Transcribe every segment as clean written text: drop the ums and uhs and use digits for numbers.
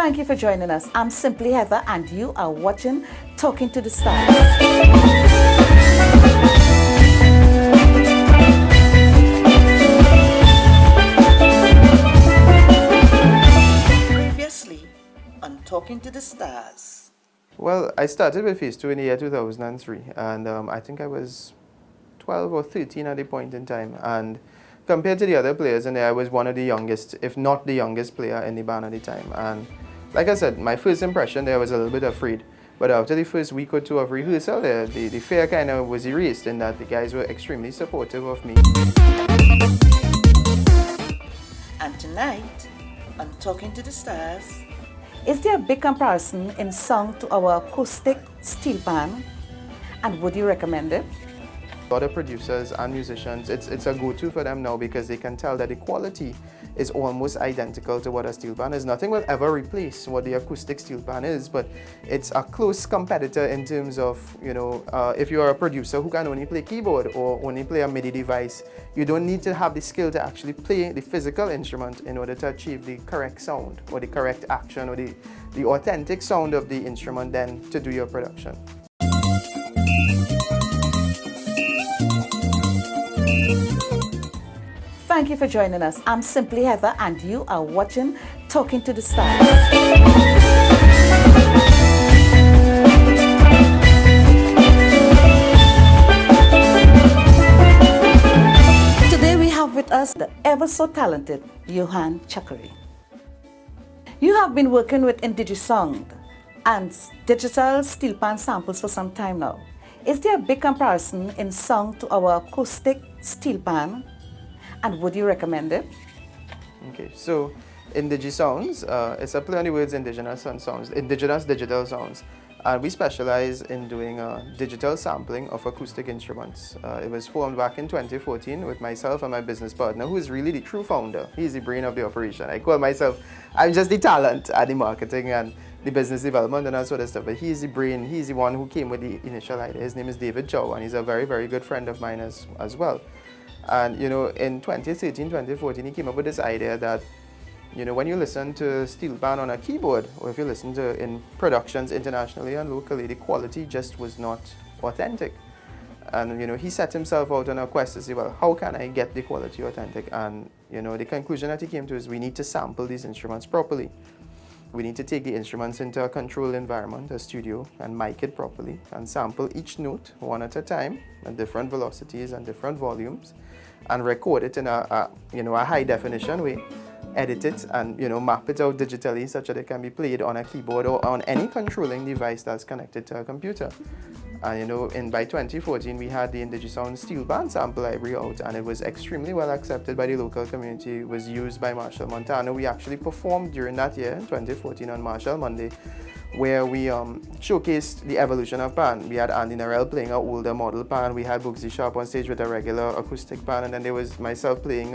Thank you for joining us. I'm Simply Heather and you are watching Talking to the Stars. Previously on Talking to the Stars. Well, I started with Phase 2 in the year 2003 and I think I was 12 or 13 at the point in time, and compared to the other players in there, I was one of the youngest, if not the youngest player in the band at the time. And like I said, my first impression there, I was a little bit afraid, but after the first week or two of rehearsal there, the fear kind of was erased in that the guys were extremely supportive of me. And tonight on Talking to the Stars, is there a big comparison in sound to our acoustic steel pan, and would you recommend it? A lot of producers and musicians, it's a go-to for them now because they can tell that the quality is almost identical to what a steel pan is. Nothing will ever replace what the acoustic steel pan is, but it's a close competitor in terms of, if you're a producer who can only play keyboard or only play a MIDI device, you don't need to have the skill to actually play the physical instrument in order to achieve the correct sound or the correct action or the authentic sound of the instrument then to do your production. Thank you for joining us. I'm Simply Heather and you are watching Talking to the Stars. Today we have with us the ever so talented Johann Chuckeree. You have been working with Indigisound and digital steel pan samples for some time now. Is there a big comparison in sound to our acoustic steel pan? And would you recommend it? Okay, so Indigisounds, it's a play on the words indigenous and sounds, indigenous digital sounds. And we specialize in doing digital sampling of acoustic instruments. It was formed back in 2014 with myself and my business partner, who is really the true founder. He's the brain of the operation. I call myself, I'm just the talent at the marketing and the business development and that sort of stuff. But he's the brain, he's the one who came with the initial idea. His name is David Chow, and he's a very, very good friend of mine as well. And in 2013, 2014, he came up with this idea that, when you listen to steel pan on a keyboard, or if you listen to in productions internationally and locally, the quality just was not authentic. And he set himself out on a quest to say, well, how can I get the quality authentic? And the conclusion that he came to is we need to sample these instruments properly. We need to take the instruments into a controlled environment, a studio, and mic it properly and sample each note one at a time at different velocities and different volumes, and record it in a high definition way, edit it and map it out digitally such that it can be played on a keyboard or on any controlling device that's connected to a computer. And by 2014 we had the Indigisound steel band sample library out, and it was extremely well accepted by the local community. It was used by Marshall Montano. We actually performed during that year in 2014 on Marshall Monday, where we showcased the evolution of pan. We had Andy Narell playing an older model pan, we had Bugsy Sharp on stage with a regular acoustic pan, and then there was myself playing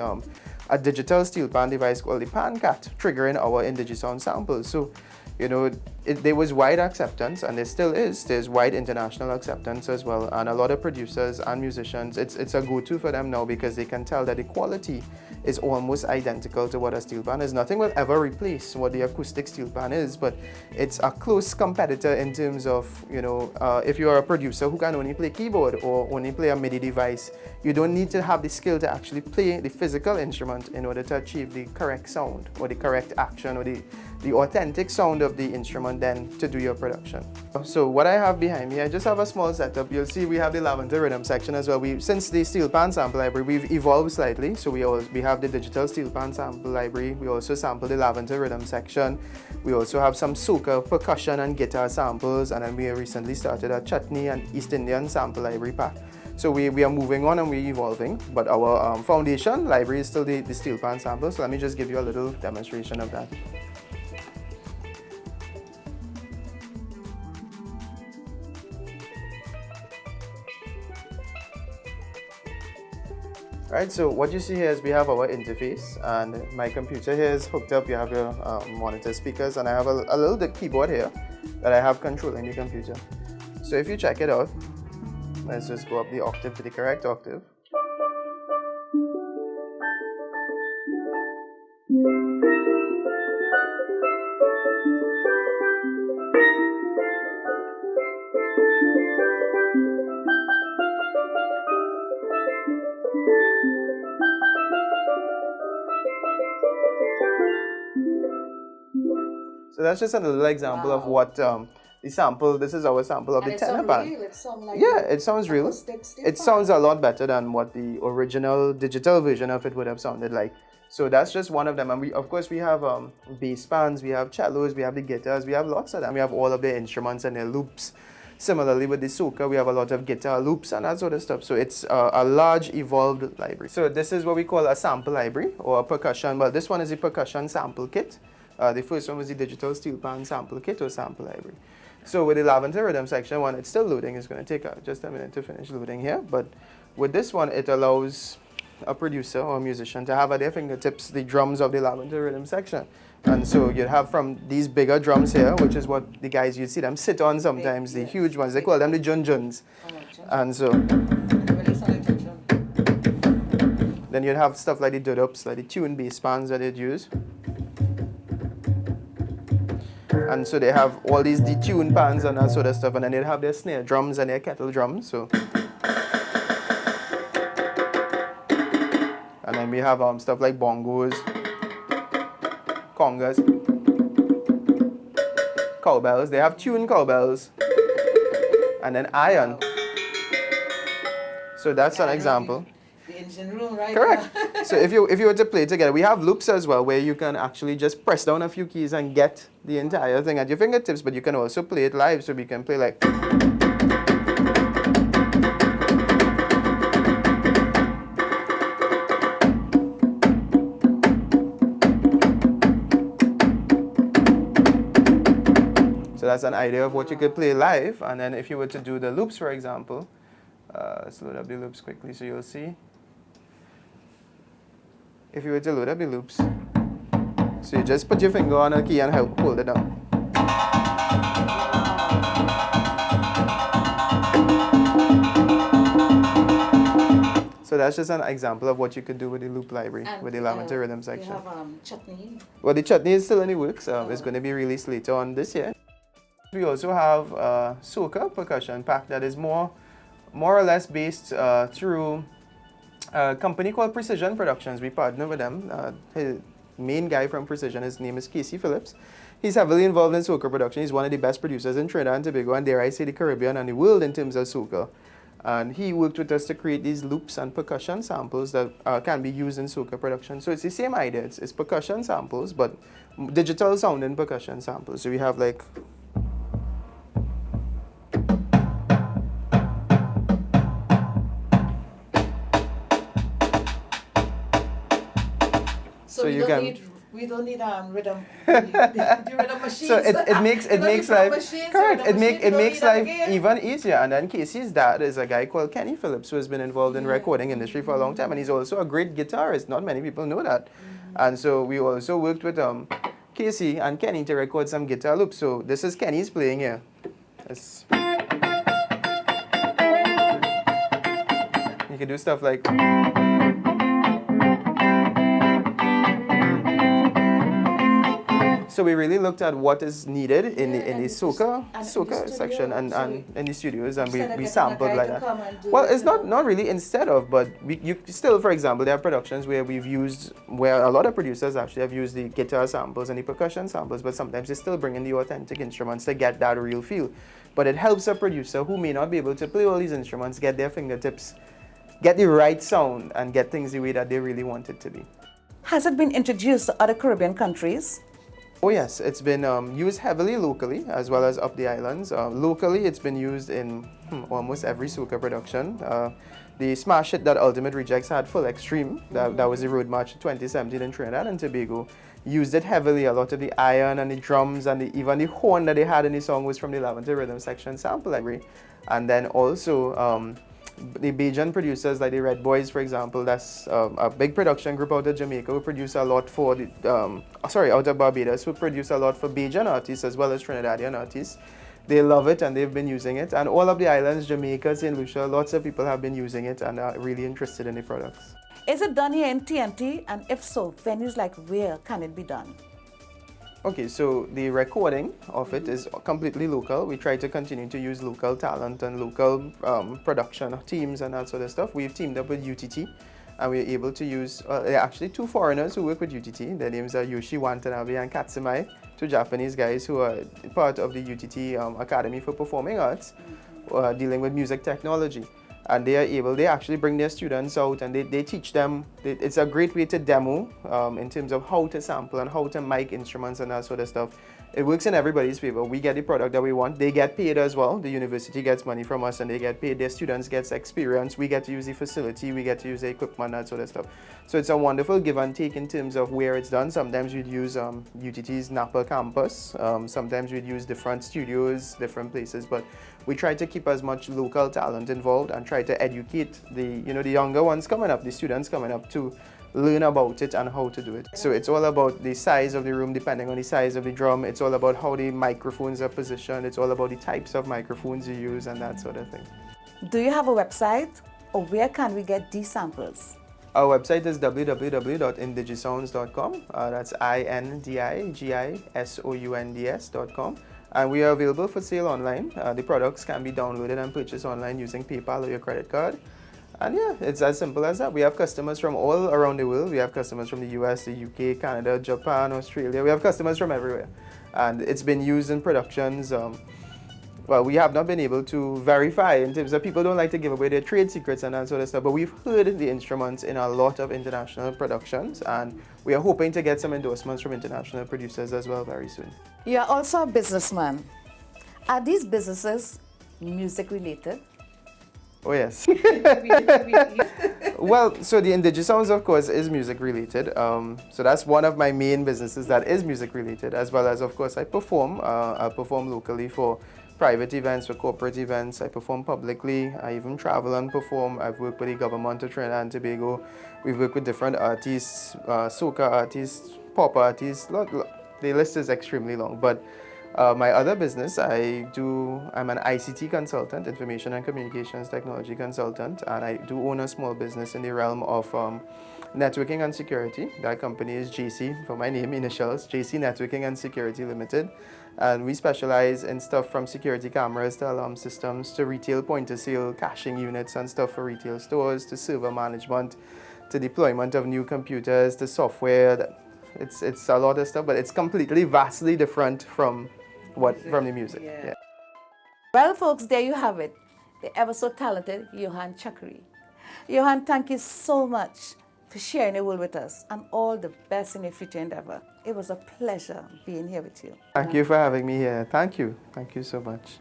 a digital steel pan device called the Pan Cat, triggering our Indigisound samples. So there was wide acceptance, and there still is. There's wide international acceptance as well, and a lot of producers and musicians, it's a go-to for them now because they can tell that the quality is almost identical to what a steel pan is. Nothing will ever replace what the acoustic steel pan is, but it's a close competitor in terms of, if you're a producer who can only play keyboard or only play a MIDI device, you don't need to have the skill to actually play the physical instrument in order to achieve the correct sound or the correct action or the authentic sound of the instrument then to do your production. So what I have behind me, I just have a small setup. You'll see we have the lavender rhythm section as well. Since the steel pan sample library, we've evolved slightly. So we have the digital steel pan sample library. We also sample the lavender rhythm section. We also have some soca, percussion and guitar samples, and then we recently started a chutney and East Indian sample library pack. So we are moving on and we're evolving, but our foundation library is still the steel pan sample. So let me just give you a little demonstration of that. Alright, so what you see here is we have our interface, and my computer here is hooked up. You have your monitor speakers, and I have a little keyboard here that I have controlling the computer. So if you check it out, let's just go up the octave to the correct octave. So that's just a little example of what the sample. This is our sample of And the it tenor sounds band. real. It sounds like Yeah, it sounds real. acoustic steel It pan. sounds a lot better than what the original digital version of it would have sounded like. So that's just one of them. And we, of course, we have bass bands, we have cellos, we have the guitars, we have lots of them. We have all of the instruments and their loops. Similarly with the soca, we have a lot of guitar loops and that sort of stuff. So it's a large evolved library. So this is what we call a sample library or a percussion. Well, this one is a percussion sample kit. The first one was the digital steel pan sample kit or sample library. So with the Lavender Rhythm section, when it's still loading, it's going to take just a minute to finish loading here. But with this one, it allows a producer or a musician to have at their fingertips the drums of the Lavender Rhythm section. And so you'd have from these bigger drums here, which is what the guys, you see them sit on sometimes, the huge ones, they call them the junjuns. And so then you'd have stuff like the dudups, like the tune bass bands that they'd use. And so they have all these detune pans and that sort of stuff, and then they'd have their snare drums and their kettle drums. So, and then we have stuff like bongos, congas, cowbells. They have tuned cowbells, and then iron. So that's an example. The engine room, right? Correct. So if you were to play together, we have loops as well where you can actually just press down a few keys and get the entire thing at your fingertips, but you can also play it live, so we can play like. So that's an idea of what you could play live, and then if you were to do the loops, for example, let's load up the loops quickly so you'll see. If you were to load up the loops, so you just put your finger on a key and hold it down. So that's just an example of what you could do with the loop library, And, with the Lavender Rhythm section. You have chutney. Well, the chutney is still in the works. It's going to be released later on this year. We also have a soca percussion pack that is more or less based through a company called Precision Productions. We partner with them. His main guy from Precision, his name is Casey Phillips. He's heavily involved in soca production. He's one of the best producers in Trinidad and Tobago, and dare I say the Caribbean and the world in terms of soca. And he worked with us to create these loops and percussion samples that can be used in soca production. So it's the same idea. It's percussion samples, but digital sounding percussion samples. So we have like. So you can. We don't need rhythm. The rhythm machines. So it makes life machines, correct. rhythm It machines, makes don't need life that again. even easier. And then Casey's dad is a guy called Kenny Phillips, who has been involved in recording industry for a long time, and he's also a great guitarist. Not many people know that. And so we also worked with Casey and Kenny to record some guitar loops. So this is Kenny's playing here. You can do stuff like. So we really looked at what is needed in the soca section and in the studios, and we sampled like that. Well, it's not really instead of, but you still, for example, there are productions where where a lot of producers actually have used the guitar samples and the percussion samples, but sometimes they still bring in the authentic instruments to get that real feel. But it helps a producer who may not be able to play all these instruments get their fingertips, get the right sound, and get things the way that they really want it to be. Has it been introduced to other Caribbean countries? Oh yes, it's been used heavily locally as well as up the islands. Locally, it's been used in almost every soca production. The smash hit that Ultimate Rejects had, Full Extreme, that was the Road March 2017 in Trinidad and Tobago, used it heavily. A lot of the iron and the drums and even the horn that they had in the song was from the Lavender Rhythm section sample library. And then also the Bajan producers like the Red Boys, for example, that's a big production group out of Jamaica who produce a lot for the, out of Barbados, who produce a lot for Bajan artists as well as Trinidadian artists. They love it and they've been using it. And all of the islands, Jamaica, St. Lucia, lots of people have been using it and are really interested in the products. Is it done here in TNT? And if so, venues like where can it be done? Okay, so the recording of it is completely local. We try to continue to use local talent and local production teams and that sort of stuff. We've teamed up with UTT and we're able to use, there are actually two foreigners who work with UTT. Their names are Yoshi Watanabe and Katsumai, two Japanese guys who are part of the UTT Academy for Performing Arts, dealing with music technology. And they actually bring their students out and they teach them. It's a great way to demo in terms of how to sample and how to mic instruments and that sort of stuff. It works in everybody's favor. We get the product that we want. They get paid as well. The university gets money from us and they get paid. Their students get experience. We get to use the facility. We get to use the equipment, that sort of stuff. So it's a wonderful give and take in terms of where it's done. Sometimes we'd use UTT's Napa campus. Sometimes we'd use different studios, different places. But we try to keep as much local talent involved and try to educate the younger ones coming up, the students coming up, to learn about it and how to do it. So it's all about the size of the room depending on the size of the drum. It's all about how the microphones are positioned. It's all about the types of microphones you use and that sort of thing. Do you have a website, or where can we get these samples? Our website is www.indigisounds.com. That's indigisounds.com. And we are available for sale online. The products can be downloaded and purchased online using PayPal or your credit card. And yeah, it's as simple as that. We have customers from all around the world. We have customers from the US, the UK, Canada, Japan, Australia. We have customers from everywhere. And it's been used in productions. Well, we have not been able to verify in terms of people don't like to give away their trade secrets and that sort of stuff, but we've heard the instruments in a lot of international productions, and we are hoping to get some endorsements from international producers as well very soon. You are also a businessman. Are these businesses music related? Oh yes. Well, so the Indigisounds, of course, is music related. So that's one of my main businesses that is music related, as well as, of course, I perform. I perform locally for private events, for corporate events. I perform publicly. I even travel and perform. I've worked with the government of Trinidad and Tobago. We've worked with different artists, soca artists, pop artists. The list is extremely long. But my other business, I'm an ICT consultant, information and communications technology consultant, and I do own a small business in the realm of networking and security. That company is JC, for my name, initials, JC Networking and Security Limited. And we specialize in stuff from security cameras to alarm systems to retail point-of-sale caching units and stuff for retail stores to server management to deployment of new computers to software. It's a lot of stuff, but it's completely, vastly different from the music. Yeah. Well, folks, there you have it. The ever so talented Johann Chuckeree. Johann, thank you so much for sharing your world with us, and all the best in your future endeavor. It was a pleasure being here with you. Thank you for having me here. Thank you. Thank you so much.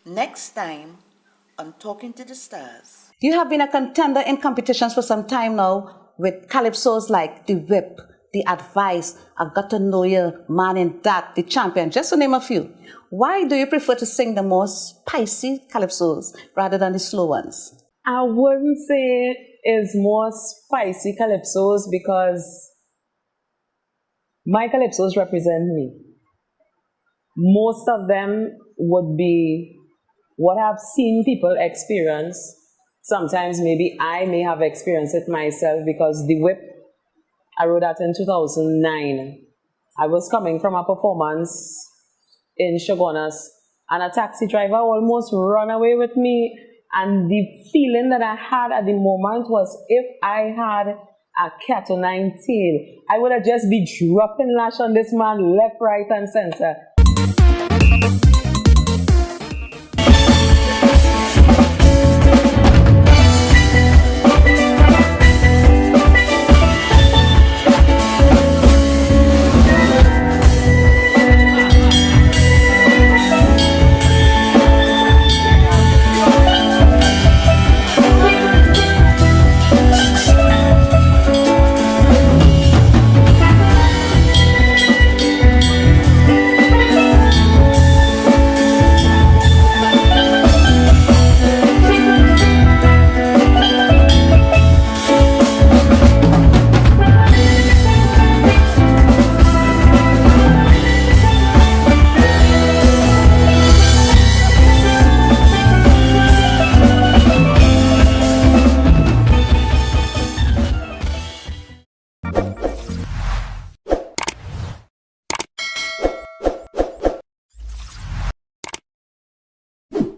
Next time on Talking to the Stars. You have been a contender in competitions for some time now with calypsos like The Whip, The Advice, I Got to Know You, Man in That, The Champion, just to name a few. Why do you prefer to sing the more spicy calypsos rather than the slow ones? I wouldn't say it's more spicy calypsos because my calypsos represent me. Most of them would be what I've seen people experience. Sometimes maybe I may have experienced it myself, because The Whip, I wrote that in 2009. I was coming from a performance in Shogunas, and a taxi driver almost ran away with me, and the feeling that I had at the moment was, if I had a cat o' nine tail, I would have just be dropping lash on this man left, right, and center.